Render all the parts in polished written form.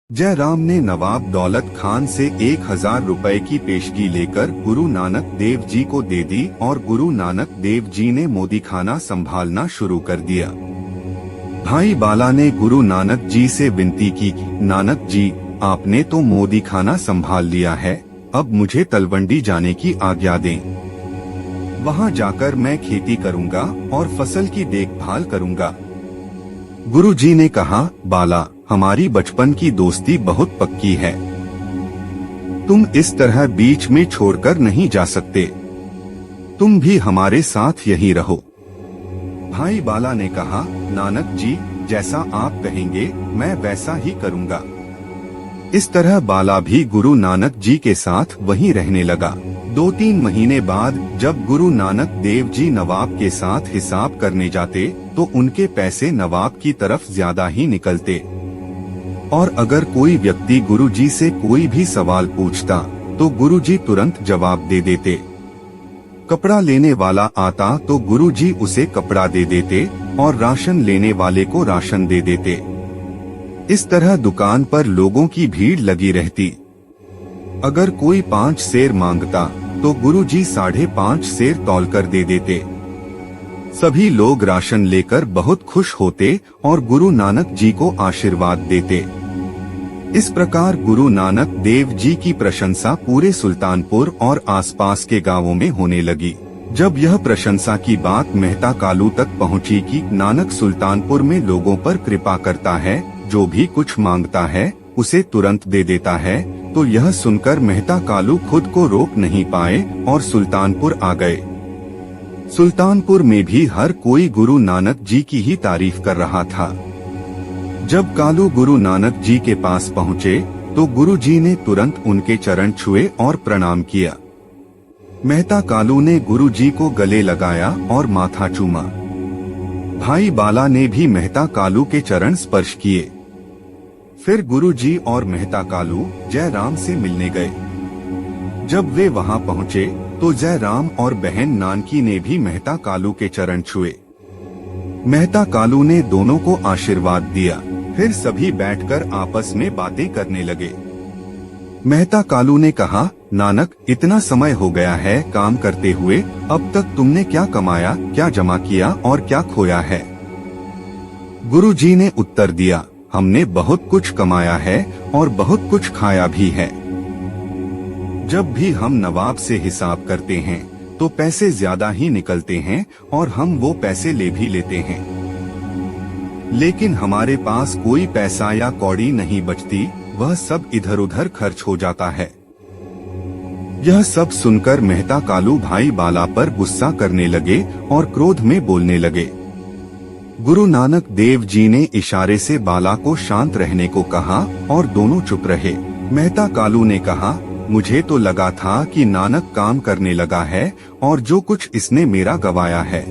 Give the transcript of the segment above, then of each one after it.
जयराम ने नवाब दौलत खान से 1000 रुपए की पेशगी लेकर गुरु नानक देव जी को दे दी और गुरु नानक देव जी ने मोदीखाना संभालना शुरू कर दिया। भाई बाला ने गुरु नानक जी से विनती की, नानक जी, आपने तो मोदीखाना संभाल लिया है, अब मुझे तलवंडी जाने की आज्ञा दें। वहां जाकर मैं खेती करूंगा और फसल की देखभाल करूंगा। गुरु जी ने कहा, बाला, हमारी बचपन की दोस्ती बहुत पक्की है, तुम इस तरह बीच में छोड़कर नहीं जा सकते, तुम भी हमारे साथ यहीं रहो। भाई बाला ने कहा, नानक जी, जैसा आप कहेंगे मैं वैसा ही करूंगा। इस तरह बाला भी गुरु नानक जी के साथ वहीं रहने लगा। 2-3 महीने बाद जब गुरु नानक देव जी नवाब के साथ हिसाब करने जाते तो उनके पैसे नवाब की तरफ ज्यादा ही निकलते, और अगर कोई व्यक्ति गुरु जी से कोई भी सवाल पूछता तो गुरु जी तुरंत जवाब दे देते। कपड़ा लेने वाला आता तो गुरु जी उसे कपड़ा दे देते और राशन लेने वाले को राशन दे देते। इस तरह दुकान पर लोगों की भीड़ लगी रहती। अगर कोई 5 सेर मांगता तो गुरुजी 5.5 सेर तौलकर दे देते। सभी लोग राशन लेकर बहुत खुश होते और गुरु नानक जी को आशीर्वाद देते। इस प्रकार गुरु नानक देव जी की प्रशंसा पूरे सुल्तानपुर और आसपास के गांवों में होने लगी। जब यह प्रशंसा की बात मेहता कालू तक पहुंची कि नानक सुल्तानपुर में लोगों पर कृपा करता है, जो भी कुछ मांगता है उसे तुरंत दे देता है, तो यह सुनकर मेहता कालू खुद को रोक नहीं पाए और सुल्तानपुर आ गए। सुल्तानपुर में भी हर कोई गुरु नानक जी की ही तारीफ कर रहा था। जब कालू गुरु नानक जी के पास पहुँचे तो गुरु जी ने तुरंत उनके चरण छुए और प्रणाम किया। मेहता कालू ने गुरु जी को गले लगाया और माथा चूमा। भाई बाला ने भी मेहता कालू के चरण स्पर्श किए। फिर गुरु जी और मेहता कालू जयराम से मिलने गए। जब वे वहां पहुंचे तो जयराम और बहन नानकी ने भी मेहता कालू के चरण छुए। मेहता कालू ने दोनों को आशीर्वाद दिया। फिर सभी बैठकर आपस में बातें करने लगे। मेहता कालू ने कहा, नानक, इतना समय हो गया है काम करते हुए, अब तक तुमने क्या कमाया, क्या जमा किया और क्या खोया है? गुरु जी ने उत्तर दिया, हमने बहुत कुछ कमाया है और बहुत कुछ खाया भी है। जब भी हम नवाब से हिसाब करते हैं तो पैसे ज्यादा ही निकलते हैं और हम वो पैसे ले भी लेते हैं, लेकिन हमारे पास कोई पैसा या कौड़ी नहीं बचती, वह सब इधर उधर खर्च हो जाता है। यह सब सुनकर मेहता कालू भाई बाला पर गुस्सा करने लगे और क्रोध में बोलने लगे। गुरु नानक देव जी ने इशारे से बाला को शांत रहने को कहा और दोनों चुप रहे। मेहता कालू ने कहा, मुझे तो लगा था कि नानक काम करने लगा है और जो कुछ इसने मेरा गवाया है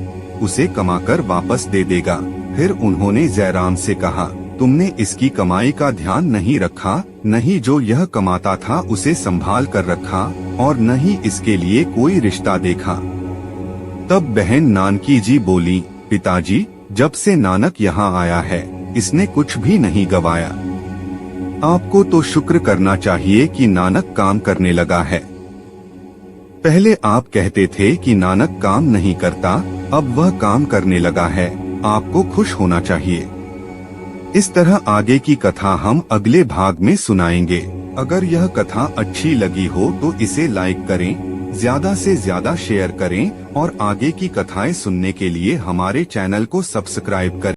उसे कमाकर वापस दे देगा। फिर उन्होंने जयराम से कहा, तुमने इसकी कमाई का ध्यान नहीं रखा, नहीं जो यह कमाता था उसे संभाल कर रखा और न ही इसके लिए कोई रिश्ता देखा। तब बहन नानकी जी बोली, पिताजी, जब से नानक यहाँ आया है इसने कुछ भी नहीं गवाया। आपको तो शुक्र करना चाहिए कि नानक काम करने लगा है। पहले आप कहते थे कि नानक काम नहीं करता, अब वह काम करने लगा है, आपको खुश होना चाहिए। इस तरह आगे की कथा हम अगले भाग में सुनाएंगे। अगर यह कथा अच्छी लगी हो तो इसे लाइक करें, ज्यादा से ज्यादा शेयर करें और आगे की कथाएं सुनने के लिए हमारे चैनल को सब्सक्राइब करें।